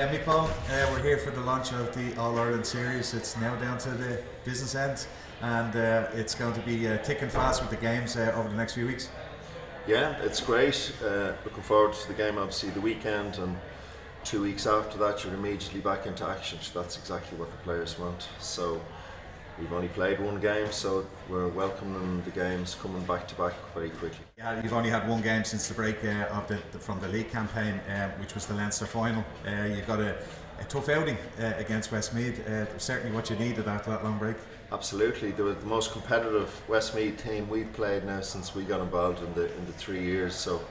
Mick Bohan, we're here for the launch of the All-Ireland series. It's now down to the business end, and it's going to be thick and fast with the games over the next few weeks. Yeah, it's great. Looking forward to the game, obviously, the weekend, and 2 weeks after that, you're immediately back into action. That's exactly what the players want. So we've only played one game, so we're welcoming the games coming back to back very quickly. Yeah, you've only had one game since the break from the league campaign, which was the Leinster final. You've got a tough outing against Westmeath. Certainly what you needed after that long break. Absolutely, they were the most competitive Westmeath team we've played now since we got involved in the 3 years. So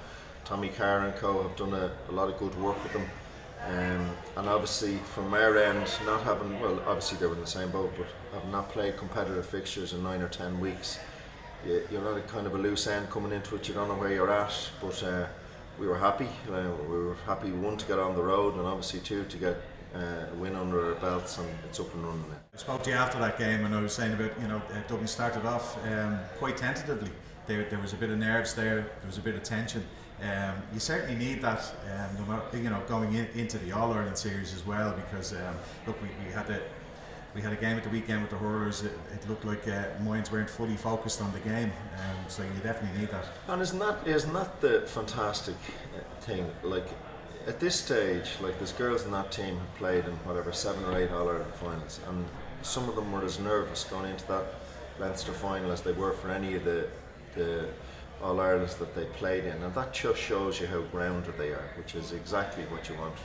Tommy Carr and co have done a lot of good work with them. And obviously from our end, not having, well, obviously they were in the same boat, but having not played competitive fixtures in 9 or 10 weeks, you're at a kind of a loose end coming into it. You don't know where you're at, but we were happy. We were happy, one, to get on the road, and obviously two, to get a win under our belts, and it's up and running now. I spoke to you after that game, and I was saying about, Dublin started off quite tentatively. There was a bit of nerves there was a bit of tension. You certainly need that, going into the All-Ireland series as well, because look, we had a game at the weekend with the hurlers. It looked like minds weren't fully focused on the game, so you definitely need that. And isn't that the fantastic thing? Like, at this stage, like, there's girls in that team who played in whatever 7 or 8 All-Ireland finals, and some of them were as nervous going into that Leinster final as they were for any of the All-Irelands that they played in, and that just shows you how grounded they are, which is exactly what you want.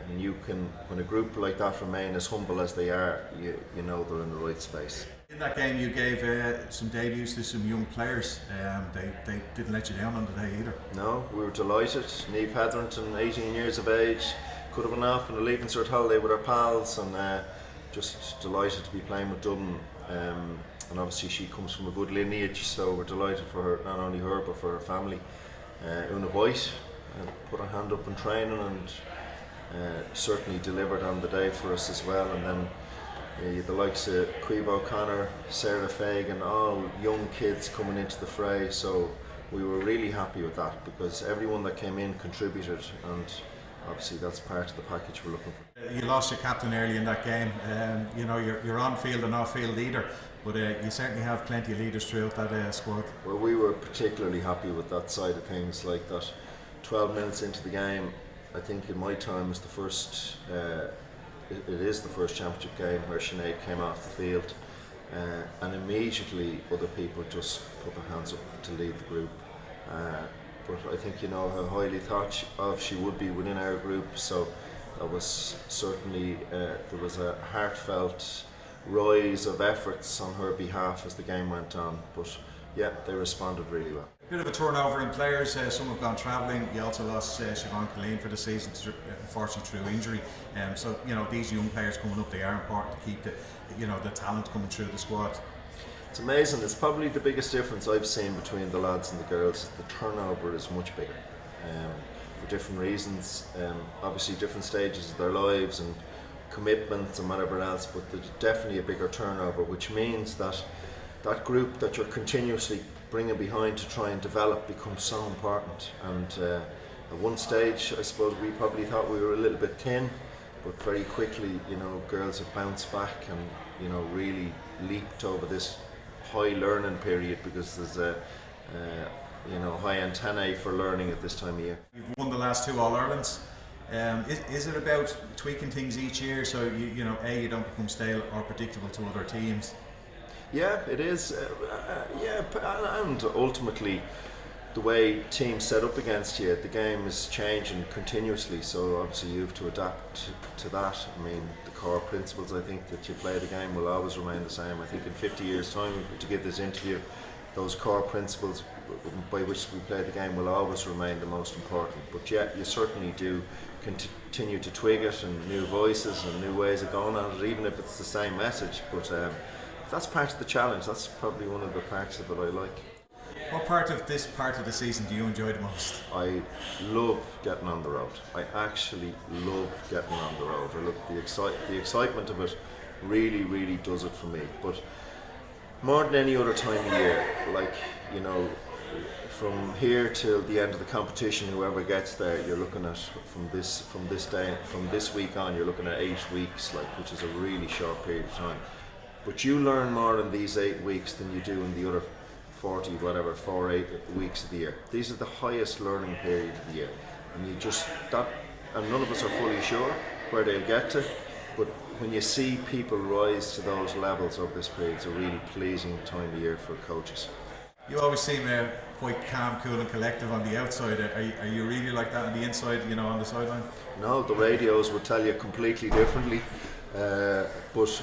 And you can, when a group like that remain as humble as they are, you know they're in the right space. In that game, you gave some debuts to some young players. They didn't let you down on the day either. No, we were delighted. Niamh Hetherington, 18 years of age, could have gone off on a leaving cert holiday with her pals, and just delighted to be playing with Dublin. And obviously she comes from a good lineage, so we're delighted for her, not only her but for her family. Una White put her hand up in training and certainly delivered on the day for us as well. And then the likes of Caoimhe O'Connor, Sarah Fagan, all young kids coming into the fray, so we were really happy with that, because everyone that came in contributed, and obviously that's part of the package we're looking for. You lost your captain early in that game. You're on-field and off-field leader, but you certainly have plenty of leaders throughout that squad. Well, we were particularly happy with that side of things, like that 12 minutes into the game, I think in my time was the first, it is the first championship game where Sinead came off the field, and immediately other people just put their hands up to lead the group. But I think you know how highly thought of she would be within our group, so that was certainly, there was a heartfelt rise of efforts on her behalf as the game went on, but yeah, they responded really well. A bit of a turnover in players, some have gone travelling. You also lost Siobhan Killeen for the season, unfortunately through injury. So these young players coming up, they are important to keep the talent coming through the squad. It's amazing. It's probably the biggest difference I've seen between the lads and the girls. The turnover is much bigger, for different reasons. Obviously different stages of their lives and commitments and whatever else, but there's definitely a bigger turnover, which means that that group that you're continuously bringing behind to try and develop becomes so important. And at one stage, I suppose we probably thought we were a little bit thin, but very quickly, girls have bounced back and really leaped over this high learning period, because there's a high antennae for learning at this time of year. You've won the last 2 All-Irelands. Is it about tweaking things each year so you don't become stale or predictable to other teams? Yeah, it is. And ultimately, the way teams set up against you, the game is changing continuously. So obviously you have to adapt to that. I mean, the core principles, I think, that you play the game will always remain the same. I think in 50 years' time, to give this interview, those core principles by which we play the game will always remain the most important. But yeah, you certainly do continue to twig it, and new voices and new ways of going at it, even if it's the same message. But that's part of the challenge. That's probably one of the parts of it I like. What part of this part of the season do you enjoy the most? I love getting on the road. I actually love getting on the road. I look, the excitement of it really, really does it for me. But more than any other time of year, like, from here till the end of the competition, whoever gets there, you're looking at from this week on, you're looking at 8 weeks, which is a really short period of time. But you learn more in these 8 weeks than you do in the other 40, 8 weeks of the year. These are the highest learning period of the year, and and none of us are fully sure where they'll get to. But when you see people rise to those levels over this period, it's a really pleasing time of year for coaches. You always seem quite calm, cool and collective on the outside. Are you really like that on the inside, on the sideline? No, the radios would tell you completely differently. But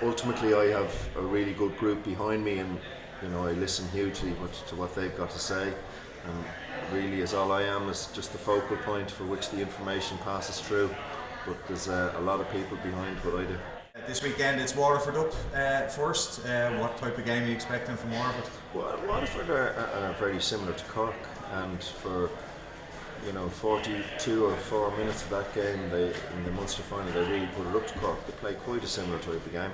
ultimately I have a really good group behind me, and I listen hugely to what they've got to say. And really, all I am is just the focal point for which the information passes through. But there's a lot of people behind what I do. This weekend it's Waterford up first. What type of game are you expecting from Waterford? Well, Waterford are very similar to Cork, and for 42 or 4 minutes of that game, in the Munster final, they really put it up to Cork. They play quite a similar type of game,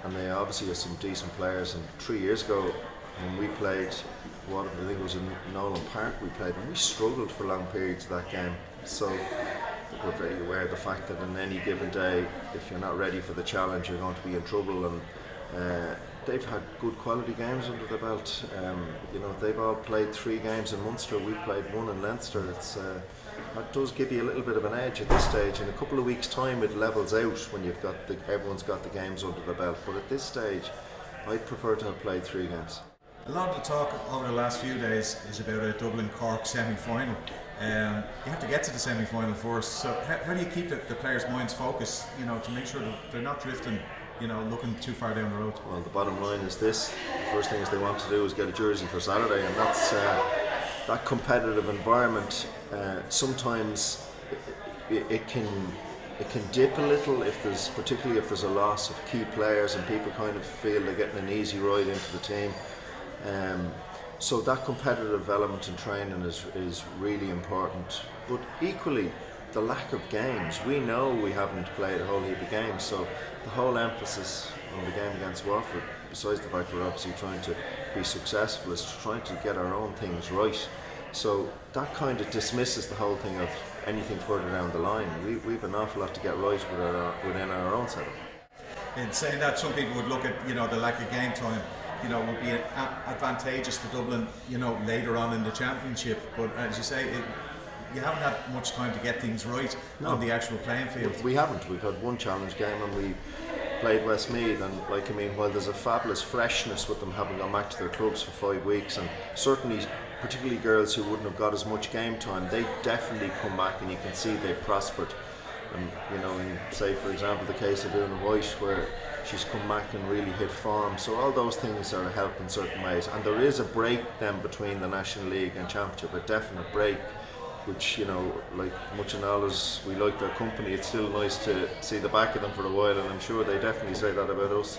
and they obviously have some decent players. And 3 years ago, when we played Waterford, I think it was in Nolan Park we played, and we struggled for long periods of that game. So we're very aware of the fact that on any given day, if you're not ready for the challenge, you're going to be in trouble. And they've had good quality games under their belt. They've all played 3 games in Munster. We've played 1 in Leinster. That does give you a little bit of an edge at this stage. In a couple of weeks' time, it levels out when everyone's got the games under their belt. But at this stage, I'd prefer to have played 3 games. A lot of the talk over the last few days is about a Dublin-Cork semi-final. You have to get to the semi-final first. So how do you keep the players' minds focused, to make sure that they're not drifting, looking too far down the road? Well, the bottom line is this: the first thing they want to do is get a jersey for Saturday, and that's that competitive environment. Sometimes it can dip a little particularly if there's a loss of key players and people kind of feel they're getting an easy ride into the team. So that competitive element in training is really important. But equally, the lack of games. We know we haven't played a whole heap of games, so the whole emphasis on the game against Waterford, besides the fact we're obviously trying to be successful, is trying to get our own things right. So that kind of dismisses the whole thing of anything further down the line. We've an awful lot to get right within our own setup. In saying that, some people would look at the lack of game time, would be advantageous to Dublin, later on in the championship. But as you say, you haven't had much time to get things right on the actual playing field. We haven't. We've had 1 challenge game, and we played Westmeath. And while there's a fabulous freshness with them having gone back to their clubs for 5 weeks, and certainly, particularly girls who wouldn't have got as much game time, they definitely come back, and you can see they've prospered. And in, say for example, the case of Una White, where she's come back and really hit form. So all those things are a help in certain ways. And there is a break then between the National League and Championship, a definite break, which, like much and all as we like their company, it's still nice to see the back of them for a while, and I'm sure they definitely say that about us.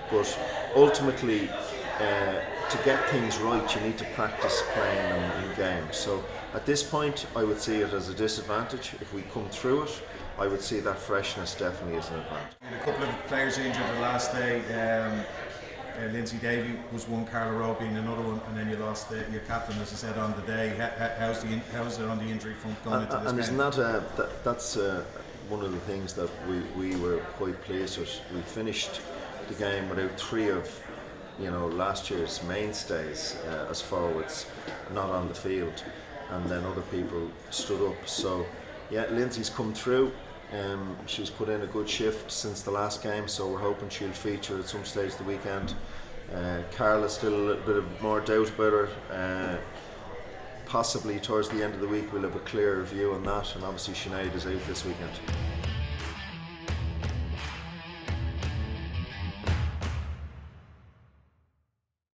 But ultimately, to get things right, you need to practice playing them in games. So at this point, I would see it as a disadvantage. If we come through it, I would see that freshness definitely as an advantage. A couple of players injured the last day. Lindsay Davey was one, Carla Rowe being another one, and then you lost your captain, as I said, on the day. How's it on the injury front going into this and game? isn't that's one of the things that we were quite pleased with. We finished the game without 3 of last year's mainstays as forwards not on the field, and then other people stood up. So yeah, Lindsay's come through. She's put in a good shift since the last game, so we're hoping she'll feature at some stage the weekend. Carla's still a little bit of more doubt about her. Possibly towards the end of the week we'll have a clearer view on that, and obviously Sinead is out this weekend.